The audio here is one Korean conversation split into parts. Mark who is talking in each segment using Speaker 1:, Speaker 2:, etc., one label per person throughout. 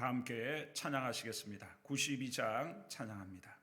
Speaker 1: 다 함께 찬양하시겠습니다. 92장 찬양합니다.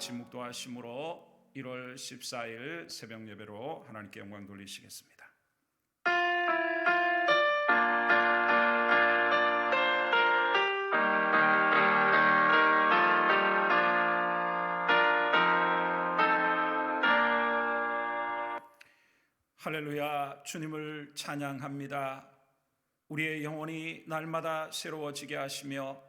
Speaker 1: 같이 묵도하심으로 1월 14일 새벽 예배로 하나님께 영광 돌리시겠습니다. 할렐루야, 주님을 찬양합니다. 우리의 영혼이 날마다 새로워지게 하시며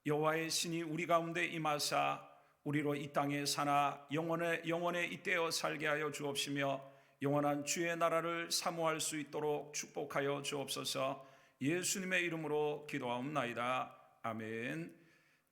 Speaker 1: 여호와의 신이 우리 가운데 임하사 우리로 이 땅에 사나 영원에 잇대어 살게 하여 주옵시며 영원한 주의 나라를 사모할 수 있도록 축복하여 주옵소서. 예수님의 이름으로 기도하옵나이다. 아멘.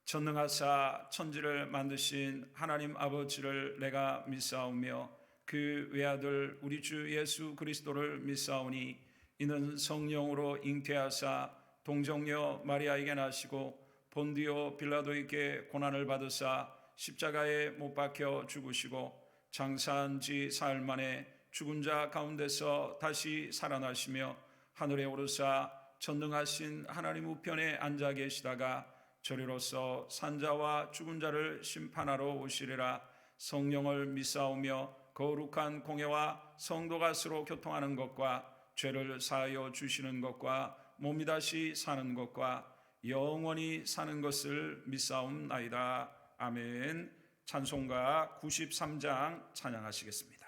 Speaker 1: 전능하사 천지를 만드신 하나님 아버지를 내가 믿사오며 그 외아들 우리 주 예수 그리스도를 믿사오니 이는 성령으로 잉태하사 동정녀 마리아에게 나시고 본디오 빌라도에게 고난을 받으사 십자가에 못 박혀 죽으시고 장사한 지 사흘 만에 죽은 자 가운데서 다시 살아나시며 하늘에 오르사 전능하신 하나님 우편에 앉아 계시다가 저리로서 산자와 죽은 자를 심판하러 오시리라. 성령을 믿사오며 거룩한 공예와 성도가 서로 교통하는 것과 죄를 사하여 주시는 것과 몸이 다시 사는 것과 영원히 사는 것을 믿사옵나이다. 아멘. 찬송가 93장 찬양하시겠습니다.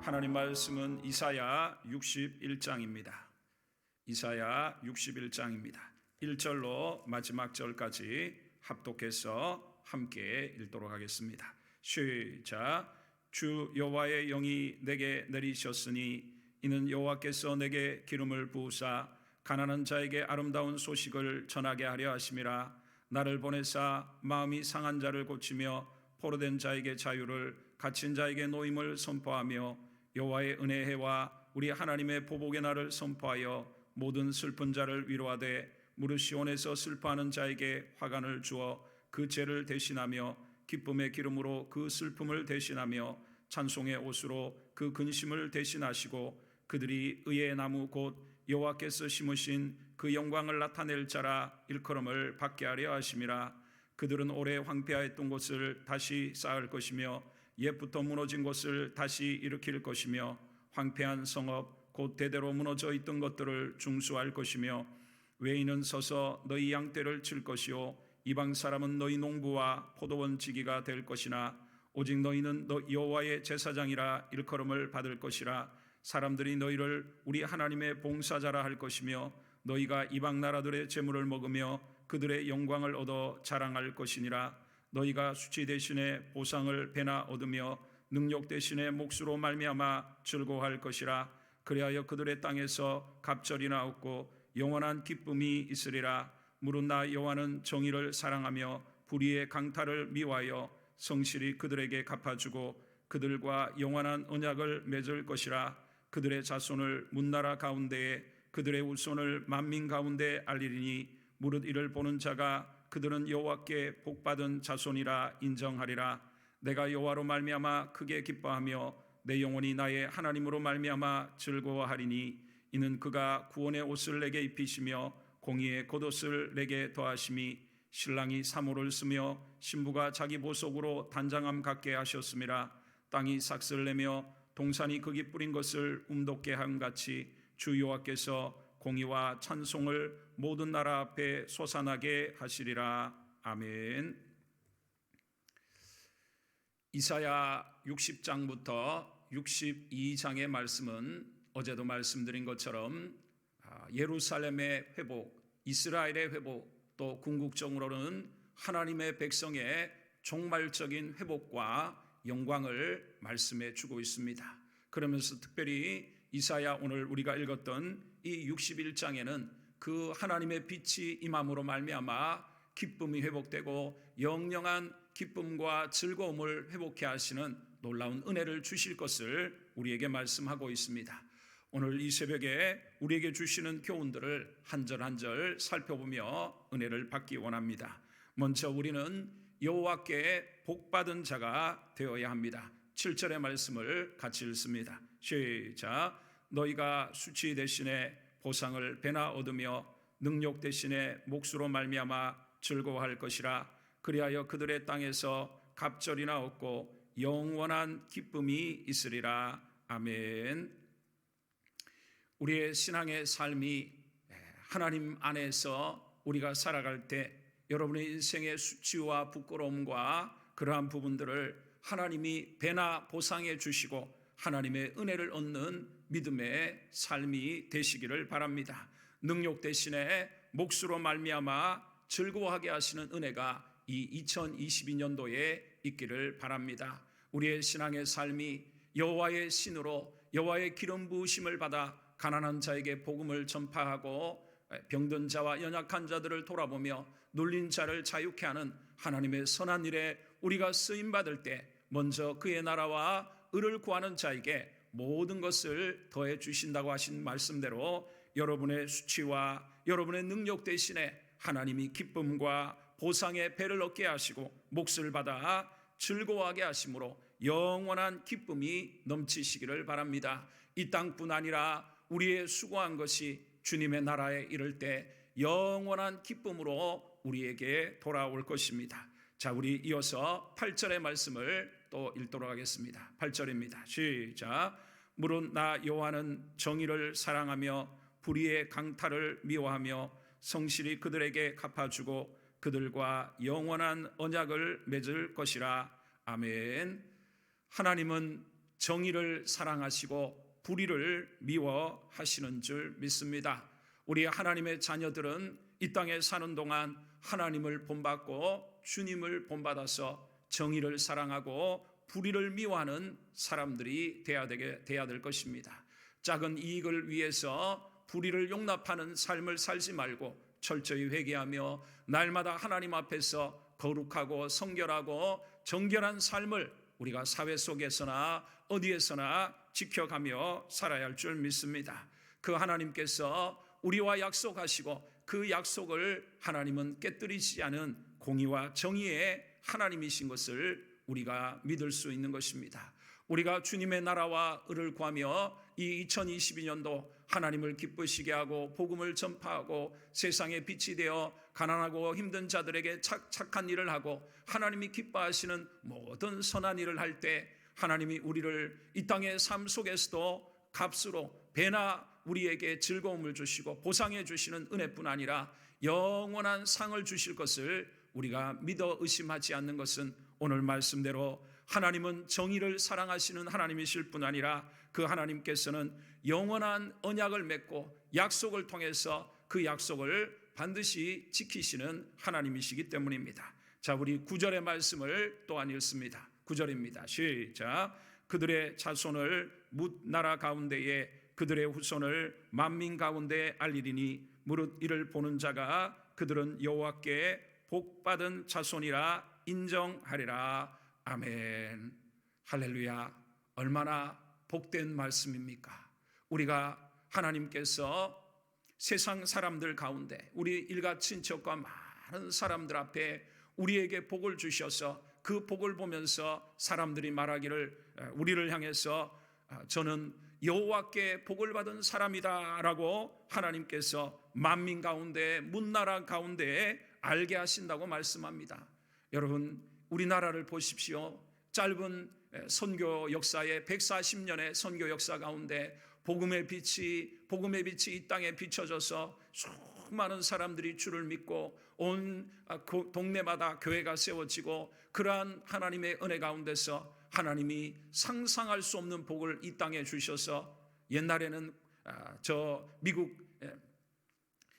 Speaker 1: 하나님 말씀은 이사야 61장입니다. 이사야 61장입니다. 1절로 마지막 절까지 합독해서 함께 읽도록 하겠습니다. 시작. 주 여호와의 영이 내게 내리셨으니 이는 여호와께서 내게 기름을 부으사 가난한 자에게 아름다운 소식을 전하게 하려 하심이라. 나를 보내사 마음이 상한 자를 고치며 포로된 자에게 자유를, 갇힌 자에게 노임을 선포하며 여호와의 은혜해와 우리 하나님의 보복의 날을 선포하여 모든 슬픈 자를 위로하되 무릇 시온에서 슬퍼하는 자에게 화관을 주어 그 죄를 대신하며 기쁨의 기름으로 그 슬픔을 대신하며 찬송의 옷으로 그 근심을 대신하시고 그들이 의의 나무 곧 여호와께서 심으신 그 영광을 나타낼 자라 일컬음을 받게 하려 하심이라. 그들은 오래 황폐하였던 곳을 다시 쌓을 것이며 옛부터 무너진 곳을 다시 일으킬 것이며 황폐한 성읍 곧 대대로 무너져 있던 것들을 중수할 것이며 외인은 서서 너희 양떼를 칠 것이요 이방 사람은 너희 농부와 포도원 지기가 될 것이나 오직 너희는 여호와의 제사장이라 일컬음을 받을 것이라. 사람들이 너희를 우리 하나님의 봉사자라 할 것이며 너희가 이방 나라들의 재물을 먹으며 그들의 영광을 얻어 자랑할 것이니라. 너희가 수치 대신에 보상을 배나 얻으며 능력 대신에 몫으로 말미암아 즐거워할 것이라. 그리하여 그들의 땅에서 갑절이나 얻고 영원한 기쁨이 있으리라. 무릇 나 여호와는 정의를 사랑하며 불의의 강탈을 미워하여 성실히 그들에게 갚아주고 그들과 영원한 언약을 맺을 것이라. 그들의 자손을 문나라 가운데에 그들의 후손을 만민 가운데 알리리니 무릇 이를 보는 자가 그들은 여호와께 복받은 자손이라 인정하리라. 내가 여호와로 말미암아 크게 기뻐하며 내 영혼이 나의 하나님으로 말미암아 즐거워하리니 이는 그가 구원의 옷을 내게 입히시며 공의의 겉옷을 내게 더하심이 신랑이 사모를 쓰며 신부가 자기 보석으로 단장함 갖게 하셨음이라. 땅이 삭슬 내며 동산이 극이 뿌린 것을 움돋게 함같이 주 여호와께서 공의와 찬송을 모든 나라 앞에 솟아나게 하시리라. 아멘. 이사야 60장부터 62장의 말씀은 어제도 말씀드린 것처럼 예루살렘의 회복, 이스라엘의 회복, 또 궁극적으로는 하나님의 백성의 종말적인 회복과 영광을 말씀해 주고 있습니다. 그러면서 특별히 이사야 오늘 우리가 읽었던 이 61장에는 그 하나님의 빛이 임함으로 말미암아 기쁨이 회복되고 영영한 기쁨과 즐거움을 회복해 하시는 놀라운 은혜를 주실 것을 우리에게 말씀하고 있습니다. 오늘 이 새벽에 우리에게 주시는 교훈들을 한 절 한 절 살펴보며 은혜를 받기 원합니다. 먼저 우리는 여호와께 복받은 자가 되어야 합니다. 7절의 말씀을 같이 읽습니다. 시작. 너희가 수치 대신에 보상을 배나 얻으며 능욕 대신에 몫으로 말미암아 즐거워할 것이라. 그리하여 그들의 땅에서 갑절이나 얻고 영원한 기쁨이 있으리라. 아멘. 우리의 신앙의 삶이 하나님 안에서 우리가 살아갈 때 여러분의 인생의 수치와 부끄러움과 그러한 부분들을 하나님이 배나 보상해 주시고 하나님의 은혜를 얻는 믿음의 삶이 되시기를 바랍니다. 능욕 대신에 몫으로 말미암아 즐거워하게 하시는 은혜가 이 2022년도에 있기를 바랍니다. 우리의 신앙의 삶이 여호와의 신으로 여호와의 기름 부으심을 받아 가난한 자에게 복음을 전파하고 병든 자와 연약한 자들을 돌아보며 눌린 자를 자유케 하는 하나님의 선한 일에 우리가 쓰임 받을 때 먼저 그의 나라와 의를 구하는 자에게 모든 것을 더해 주신다고 하신 말씀대로 여러분의 수치와 여러분의 능력 대신에 하나님이 기쁨과 보상의 배를 얻게 하시고 몫을 받아 즐거워하게 하심으로 영원한 기쁨이 넘치시기를 바랍니다. 이 땅뿐 아니라 우리의 수고한 것이 주님의 나라에 이를 때 영원한 기쁨으로 우리에게 돌아올 것입니다. 자, 우리 이어서 8절의 말씀을 또 읽도록 하겠습니다. 8절입니다. 시작. 무릇 나 여호와는 정의를 사랑하며 불의의 강탈을 미워하며 성실히 그들에게 갚아주고 그들과 영원한 언약을 맺을 것이라. 아멘. 하나님은 정의를 사랑하시고 불의를 미워하시는 줄 믿습니다. 우리 하나님의 자녀들은 이 땅에 사는 동안 하나님을 본받고 주님을 본받아서 정의를 사랑하고 불의를 미워하는 사람들이 돼야 될 것입니다. 작은 이익을 위해서 불의를 용납하는 삶을 살지 말고 철저히 회개하며 날마다 하나님 앞에서 거룩하고 성결하고 정결한 삶을 우리가 사회 속에서나 어디에서나 지켜가며 살아야 할 줄 믿습니다. 그 하나님께서 우리와 약속하시고 그 약속을 하나님은 깨뜨리지 않은 공의와 정의의 하나님이신 것을 우리가 믿을 수 있는 것입니다. 우리가 주님의 나라와 의를 구하며 이 2022년도 하나님을 기쁘시게 하고 복음을 전파하고 세상의 빛이 되어 가난하고 힘든 자들에게 착한 일을 하고 하나님이 기뻐하시는 모든 선한 일을 할 때 하나님이 우리를 이 땅의 삶 속에서도 값으로 배나 우리에게 즐거움을 주시고 보상해 주시는 은혜뿐 아니라 영원한 상을 주실 것을 우리가 믿어 의심하지 않는 것은 오늘 말씀대로 하나님은 정의를 사랑하시는 하나님이실 뿐 아니라 그 하나님께서는 영원한 언약을 맺고 약속을 통해서 그 약속을 반드시 지키시는 하나님이시기 때문입니다. 자, 우리 9절의 말씀을 또한 읽습니다. 9절입니다. 시작. 그들의 자손을 뭇 나라 가운데에 그들의 후손을 만민 가운데 알리리니 무릇 이를 보는 자가 그들은 여호와께 복받은 자손이라 인정하리라. 아멘. 할렐루야. 얼마나 복된 말씀입니까? 우리가 하나님께서 세상 사람들 가운데 우리 일가 친척과 많은 사람들 앞에 우리에게 복을 주셔서 그 복을 보면서 사람들이 말하기를 우리를 향해서 저는 여호와께 복을 받은 사람이다 라고 하나님께서 만민 가운데 문나라 가운데에 알게 하신다고 말씀합니다. 여러분, 우리나라를 보십시오. 짧은 선교 역사의 140년의 선교 역사 가운데 복음의 빛이 이 땅에 비춰져서 수많은 사람들이 주를 믿고 온 동네마다 교회가 세워지고 그러한 하나님의 은혜 가운데서 하나님이 상상할 수 없는 복을 이 땅에 주셔서 옛날에는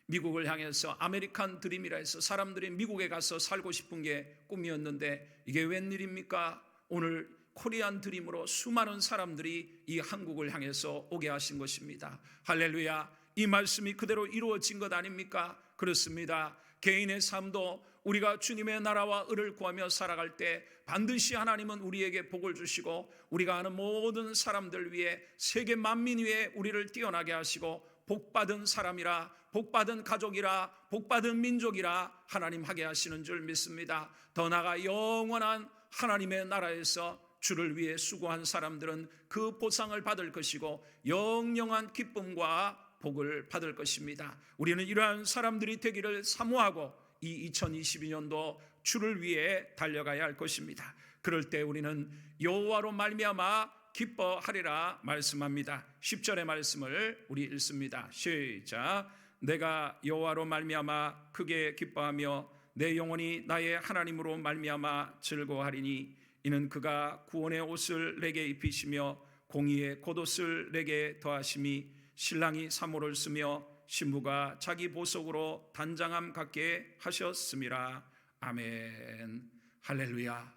Speaker 1: 미국을 향해서 아메리칸 드림이라 해서 사람들이 미국에 가서 살고 싶은 게 꿈이었는데 이게 웬일입니까? 오늘 코리안 드림으로 수많은 사람들이 이 한국을 향해서 오게 하신 것입니다. 할렐루야. 이 말씀이 그대로 이루어진 것 아닙니까? 그렇습니다. 개인의 삶도 우리가 주님의 나라와 의를 구하며 살아갈 때 반드시 하나님은 우리에게 복을 주시고 우리가 아는 모든 사람들 위에 세계 만민 위에 우리를 뛰어나게 하시고 복받은 사람이라 복받은 가족이라 복받은 민족이라 하나님 하게 하시는 줄 믿습니다. 더 나아가 영원한 하나님의 나라에서 주를 위해 수고한 사람들은 그 보상을 받을 것이고 영영한 기쁨과 복을 받을 것입니다. 우리는 이러한 사람들이 되기를 사모하고 이 2022년도 주를 위해 달려가야 할 것입니다. 그럴 때 우리는 여호와로 말미암아 기뻐하리라 말씀합니다. 10절의 말씀을 우리 읽습니다. 시작. 내가 여호와로 말미암아 크게 기뻐하며 내 영혼이 나의 하나님으로 말미암아 즐거워하리니 이는 그가 구원의 옷을 내게 입히시며 공의의 겉옷을 내게 더하심이 신랑이 사모를 쓰며 신부가 자기 보석으로 단장함 갖게 하셨음이라. 아멘. 할렐루야.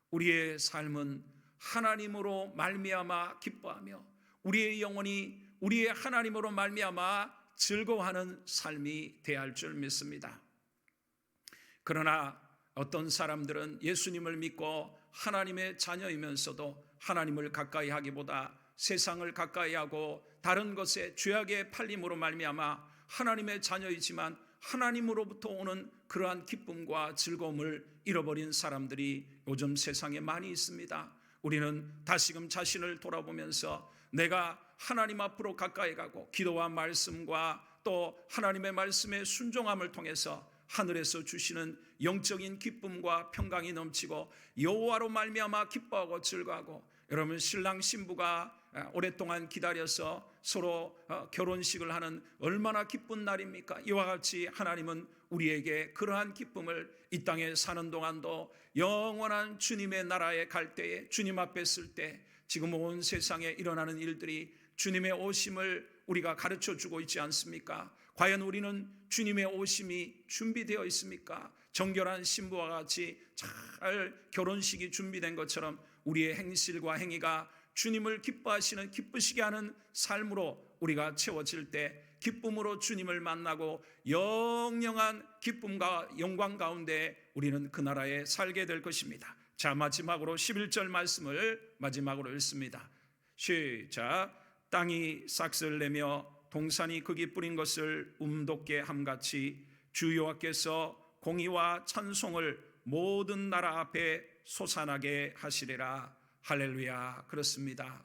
Speaker 1: 우리의 삶은 하나님으로 말미암아 기뻐하며 우리의 영혼이 우리의 하나님으로 말미암아 즐거워하는 삶이 되어야 할 줄 믿습니다. 그러나 어떤 사람들은 예수님을 믿고 하나님의 자녀이면서도 하나님을 가까이 하기보다 세상을 가까이 하고 다른 것에 죄악의 팔림으로 말미암아 하나님의 자녀이지만 하나님으로부터 오는 그러한 기쁨과 즐거움을 잃어버린 사람들이 요즘 세상에 많이 있습니다. 우리는 다시금 자신을 돌아보면서 내가 하나님 앞으로 가까이 가고 기도와 말씀과 또 하나님의 말씀의 순종함을 통해서 하늘에서 주시는 영적인 기쁨과 평강이 넘치고 여호와로 말미암아 기뻐하고 즐거워하고, 여러분 신랑 신부가 오랫동안 기다려서 서로 결혼식을 하는 얼마나 기쁜 날입니까? 이와 같이 하나님은 우리에게 그러한 기쁨을 이 땅에 사는 동안도 영원한 주님의 나라에 갈 때에 주님 앞에 쓸 때 지금 온 세상에 일어나는 일들이 주님의 오심을 우리가 가르쳐주고 있지 않습니까? 과연 우리는 주님의 오심이 준비되어 있습니까? 정결한 신부와 같이 잘 결혼식이 준비된 것처럼 우리의 행실과 행위가 주님을 기뻐하시는 기쁘시게 하는 삶으로 우리가 채워질 때 기쁨으로 주님을 만나고 영영한 기쁨과 영광 가운데 우리는 그 나라에 살게 될 것입니다. 자, 마지막으로 11절 말씀을 마지막으로 읽습니다. 시작. 땅이 싹을 내며 동산이 극이 뿌린 것을 돋게 함같이 주 여호와께서 공의와 찬송을 모든 나라 앞에 솟아나게 하시리라. 할렐루야. 그렇습니다.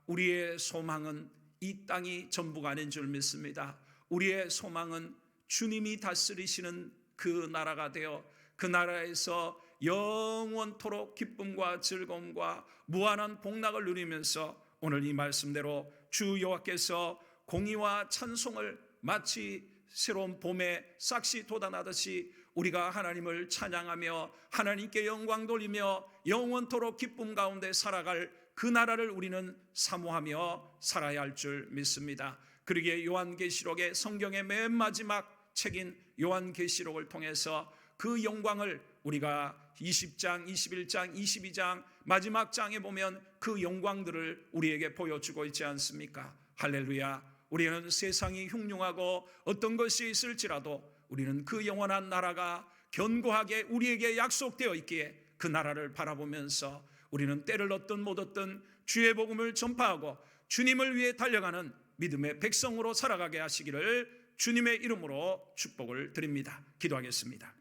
Speaker 1: 우리의 소망은 이 땅이 전부가 아닌 줄 믿습니다. 우리의 소망은 주님이 다스리시는 그 나라가 되어 그 나라에서 영원토록 기쁨과 즐거움과 무한한 복락을 누리면서 오늘 이 말씀대로 주 여호와께서 공의와 찬송을 마치 새로운 봄에 싹시 돋아나듯이 우리가 하나님을 찬양하며 하나님께 영광 돌리며 영원토록 기쁨 가운데 살아갈 그 나라를 우리는 사모하며 살아야 할 줄 믿습니다. 그러기에 요한계시록의 성경의 맨 마지막 책인 요한계시록을 통해서 그 영광을 우리가 20장, 21장, 22장 마지막 장에 보면 그 영광들을 우리에게 보여주고 있지 않습니까? 할렐루야. 우리는 세상이 흉흉하고 어떤 것이 있을지라도 우리는 그 영원한 나라가 견고하게 우리에게 약속되어 있기에 그 나라를 바라보면서 우리는 때를 얻든 못 얻든 주의 복음을 전파하고 주님을 위해 달려가는 믿음의 백성으로 살아가게 하시기를 주님의 이름으로 축복을 드립니다. 기도하겠습니다.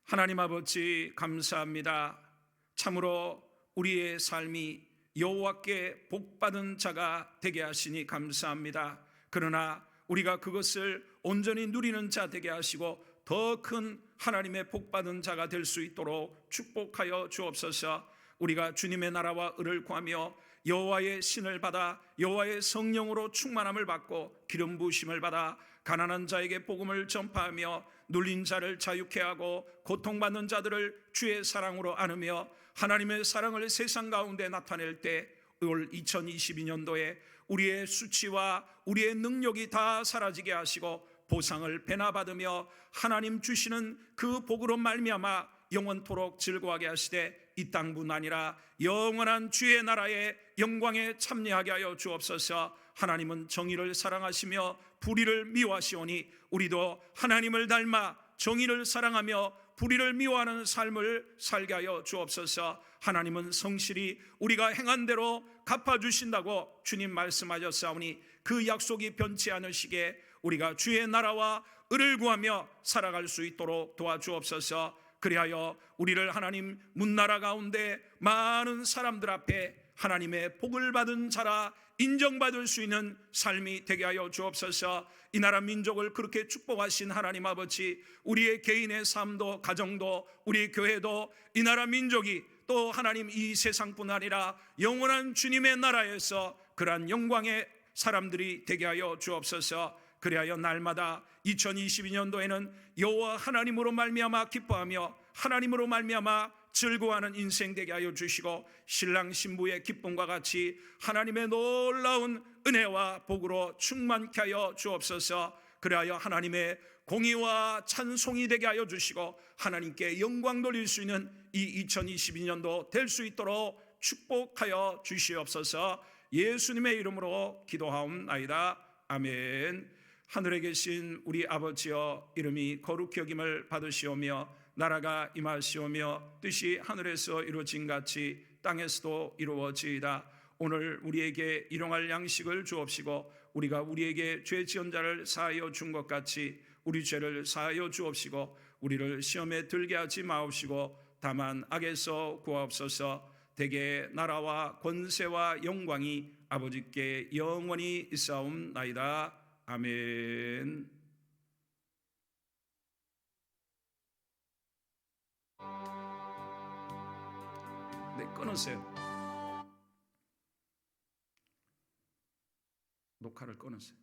Speaker 1: 하나님 아버지 감사합니다. 참으로 우리의 삶이 여호와께 복받은 자가 되게 하시니 감사합니다. 그러나 우리가 그것을 온전히 누리는 자 되게 하시고 더 큰 하나님의 복받은 자가 될 수 있도록 축복하여 주옵소서. 우리가 주님의 나라와 의를 구하며 여호와의 신을 받아 여호와의 성령으로 충만함을 받고 기름 부으심을 받아 가난한 자에게 복음을 전파하며 눌린 자를 자유케 하고 고통받는 자들을 주의 사랑으로 안으며 하나님의 사랑을 세상 가운데 나타낼 때 올 2022년도에 우리의 수치와 우리의 능력이 다 사라지게 하시고 보상을 배나받으며 하나님 주시는 그 복으로 말미암아 영원토록 즐거워하게 하시되 이 땅뿐 아니라 영원한 주의 나라의 영광에 참여하게 하여 주옵소서. 하나님은 정의를 사랑하시며 불의를 미워하시오니 우리도 하나님을 닮아 정의를 사랑하며 불의를 미워하는 삶을 살게 하여 주옵소서. 하나님은 성실히 우리가 행한 대로 갚아주신다고 주님 말씀하셨사오니 그 약속이 변치 않으시게 우리가 주의 나라와 의를 구하며 살아갈 수 있도록 도와주옵소서. 그리하여 우리를 하나님 문나라 가운데 많은 사람들 앞에 하나님의 복을 받은 자라 인정받을 수 있는 삶이 되게 하여 주옵소서. 이 나라 민족을 그렇게 축복하신 하나님 아버지, 우리의 개인의 삶도 가정도 우리 교회도 이 나라 민족이 또 하나님 이 세상뿐 아니라 영원한 주님의 나라에서 그러한 영광의 사람들이 되게 하여 주옵소서. 그리하여 날마다 2022년도에는 여호와 하나님으로 말미암아 기뻐하며 하나님으로 말미암아 즐거워하는 인생 되게 하여 주시고, 신랑 신부의 기쁨과 같이 하나님의 놀라운 은혜와 복으로 충만케 하여 주옵소서. 그리하여 하나님의 공의와 찬송이 되게 하여 주시고 하나님께 영광 돌릴 수 있는 이 2022년도 될 수 있도록 축복하여 주시옵소서. 예수님의 이름으로 기도하옵나이다. 아멘. 하늘에 계신 우리 아버지여, 이름이 거룩히 여김을 받으시오며 나라가 임하시오며 뜻이 하늘에서 이루어진 같이 땅에서도 이루어지이다. 오늘 우리에게 일용할 양식을 주옵시고 우리가 우리에게 죄 지은 자를 사하여 준 것 같이 우리 죄를 사하여 주옵시고 우리를 시험에 들게 하지 마옵시고 다만 악에서 구하옵소서. 대개 나라와 권세와 영광이 아버지께 영원히 있사옵나이다. 아멘. 네, 끊으세요. 녹화를 끊으세요.